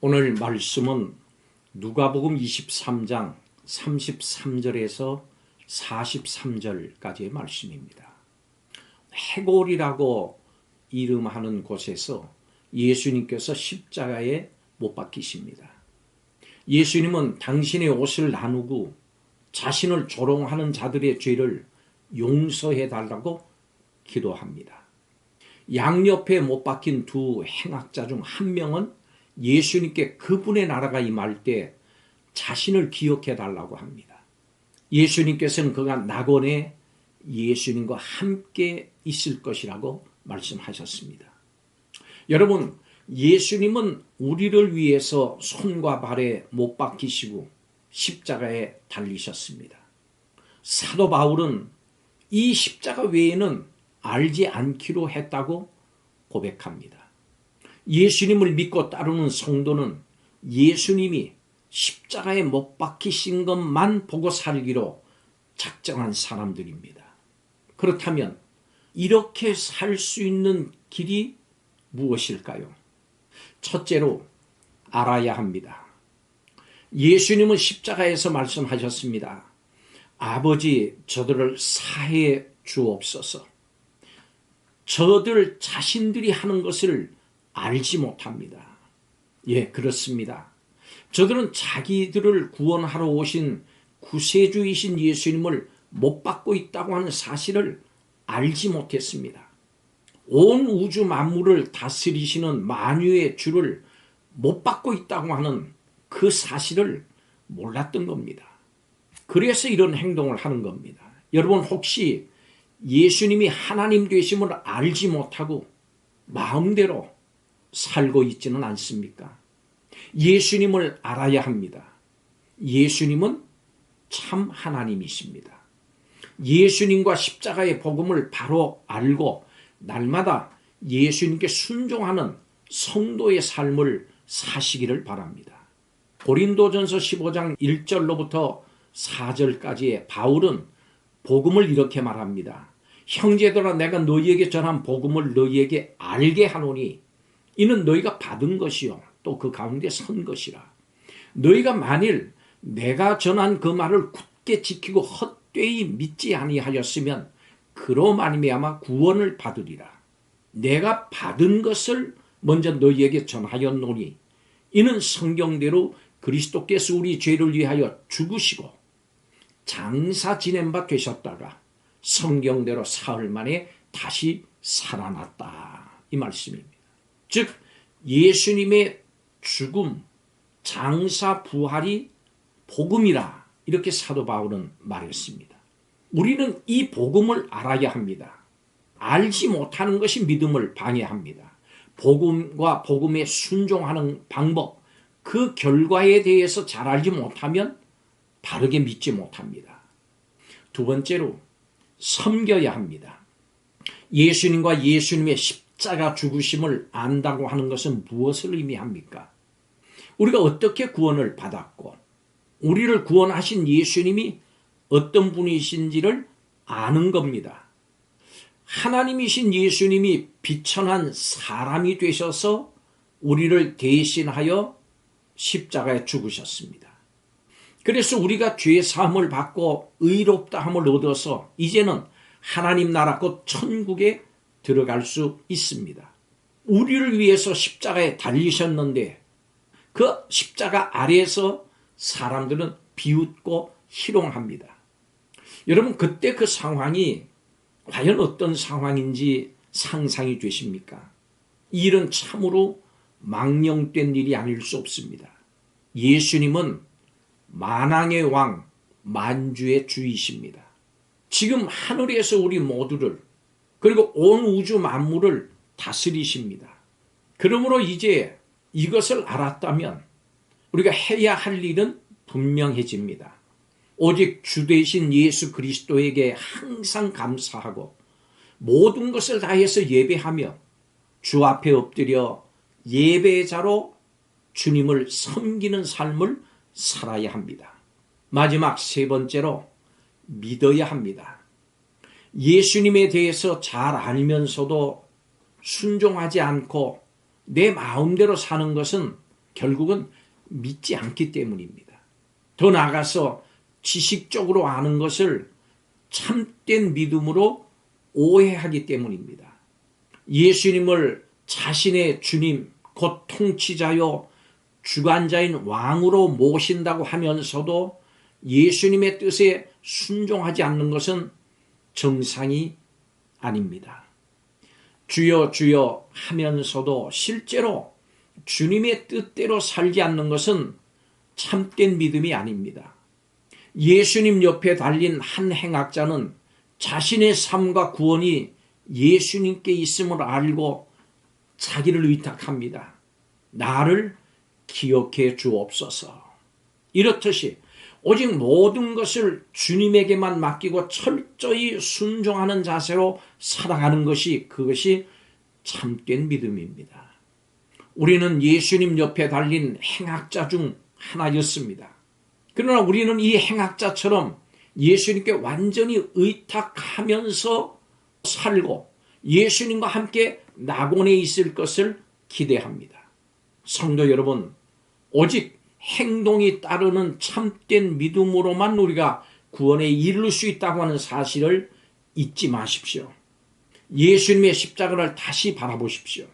오늘 말씀은 누가복음 23장 33절에서 43절까지의 말씀입니다. 해골이라고 이름하는 곳에서 예수님께서 십자가에 못 박히십니다. 예수님은 당신의 옷을 나누고 자신을 조롱하는 자들의 죄를 용서해 달라고 기도합니다. 양옆에 못 박힌 두 행악자 중 한 명은 예수님께 그분의 나라가 임할 때 자신을 기억해 달라고 합니다. 예수님께서는 그가 낙원에 예수님과 함께 있을 것이라고 말씀하셨습니다. 여러분, 예수님은 우리를 위해서 손과 발에 못 박히시고 십자가에 달리셨습니다. 사도 바울은 이 십자가 외에는 알지 않기로 했다고 고백합니다. 예수님을 믿고 따르는 성도는 예수님이 십자가에 못 박히신 것만 보고 살기로 작정한 사람들입니다. 그렇다면 이렇게 살 수 있는 길이 무엇일까요? 첫째로 알아야 합니다. 예수님은 십자가에서 말씀하셨습니다. 아버지, 저들을 사해 주옵소서. 저들 자신들이 하는 것을 알지 못합니다. 예, 그렇습니다. 저들은 자기들을 구원하러 오신 구세주이신 예수님을 못 받고 있다고 하는 사실을 알지 못했습니다. 온 우주 만물을 다스리시는 만유의 주를 못 받고 있다고 하는 그 사실을 몰랐던 겁니다. 그래서 이런 행동을 하는 겁니다. 여러분, 혹시 예수님이 하나님 되심을 알지 못하고 마음대로 살고 있지는 않습니까? 예수님을 알아야 합니다. 예수님은 참 하나님이십니다. 예수님과 십자가의 복음을 바로 알고 날마다 예수님께 순종하는 성도의 삶을 사시기를 바랍니다. 고린도전서 15장 1절로부터 4절까지의 바울은 복음을 이렇게 말합니다. 형제들아, 내가 너희에게 전한 복음을 너희에게 알게 하노니 이는 너희가 받은 것이요 또 그 가운데 선 것이라. 너희가 만일 내가 전한 그 말을 굳게 지키고 헛되이 믿지 아니하였으면 그로 말미암아 구원을 받으리라. 내가 받은 것을 먼저 너희에게 전하였노니 이는 성경대로 그리스도께서 우리 죄를 위하여 죽으시고 장사 지낸 바 되셨다가 성경대로 사흘 만에 다시 살아났다. 이 말씀입니다. 즉 예수님의 죽음, 장사, 부활이 복음이라 이렇게 사도 바울은 말했습니다. 우리는 이 복음을 알아야 합니다. 알지 못하는 것이 믿음을 방해합니다. 복음과 복음에 순종하는 방법, 그 결과에 대해서 잘 알지 못하면 바르게 믿지 못합니다. 두 번째로 섬겨야 합니다. 예수님과 예수님의 십자가 죽으심을 안다고 하는 것은 무엇을 의미합니까? 우리가 어떻게 구원을 받았고 우리를 구원하신 예수님이 어떤 분이신지를 아는 겁니다. 하나님이신 예수님이 비천한 사람이 되셔서 우리를 대신하여 십자가에 죽으셨습니다. 그래서 우리가 죄 사함을 받고 의롭다함을 얻어서 이제는 하나님 나라 곧 천국에 들어갈 수 있습니다. 우리를 위해서 십자가에 달리셨는데 그 십자가 아래에서 사람들은 비웃고 희롱합니다. 여러분, 그때 그 상황이 과연 어떤 상황인지 상상이 되십니까? 이 일은 참으로 망령된 일이 아닐 수 없습니다. 예수님은 만왕의 왕, 만주의 주이십니다. 지금 하늘에서 우리 모두를 그리고 온 우주 만물을 다스리십니다. 그러므로 이제 이것을 알았다면 우리가 해야 할 일은 분명해집니다. 오직 주 되신 예수 그리스도에게 항상 감사하고 모든 것을 다해서 예배하며 주 앞에 엎드려 예배자로 주님을 섬기는 삶을 살아야 합니다. 마지막 세 번째로 믿어야 합니다. 예수님에 대해서 잘 알면서도 순종하지 않고 내 마음대로 사는 것은 결국은 믿지 않기 때문입니다. 더 나아가서 지식적으로 아는 것을 참된 믿음으로 오해하기 때문입니다. 예수님을 자신의 주님, 곧 통치자요 주관자인 왕으로 모신다고 하면서도 예수님의 뜻에 순종하지 않는 것은 정상이 아닙니다. 주여 주여 하면서도 실제로 주님의 뜻대로 살지 않는 것은 참된 믿음이 아닙니다. 예수님 옆에 달린 한 행악자는 자신의 삶과 구원이 예수님께 있음을 알고 자기를 의탁합니다. 나를 기억해 주옵소서. 이렇듯이 오직 모든 것을 주님에게만 맡기고 철저히 순종하는 자세로 살아가는 것이, 그것이 참된 믿음입니다. 우리는 예수님 옆에 달린 행악자 중 하나였습니다. 그러나 우리는 이 행악자처럼 예수님께 완전히 의탁하면서 살고 예수님과 함께 낙원에 있을 것을 기대합니다. 성도 여러분, 오직 행동이 따르는 참된 믿음으로만 우리가 구원에 이를 수 있다고 하는 사실을 잊지 마십시오. 예수님의 십자가를 다시 바라보십시오.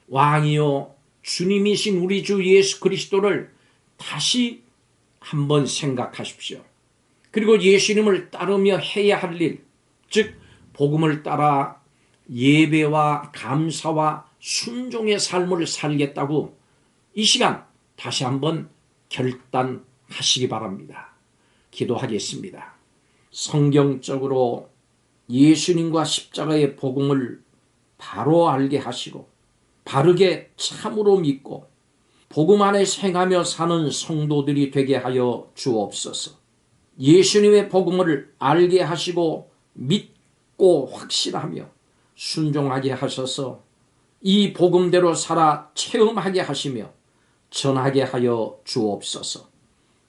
왕이요 주님이신 우리 주 예수 그리스도를 다시 한번 생각하십시오. 그리고 예수님을 따르며 해야 할 일, 즉 복음을 따라 예배와 감사와 순종의 삶을 살겠다고 이 시간 다시 한번 결단하시기 바랍니다. 기도하겠습니다. 성경적으로 예수님과 십자가의 복음을 바로 알게 하시고 바르게 참으로 믿고 복음 안에 행하며 사는 성도들이 되게 하여 주옵소서. 예수님의 복음을 알게 하시고 믿고 확신하며 순종하게 하셔서 이 복음대로 살아 체험하게 하시며 전하게 하여 주옵소서.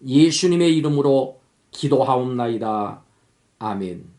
예수님의 이름으로 기도하옵나이다. 아멘.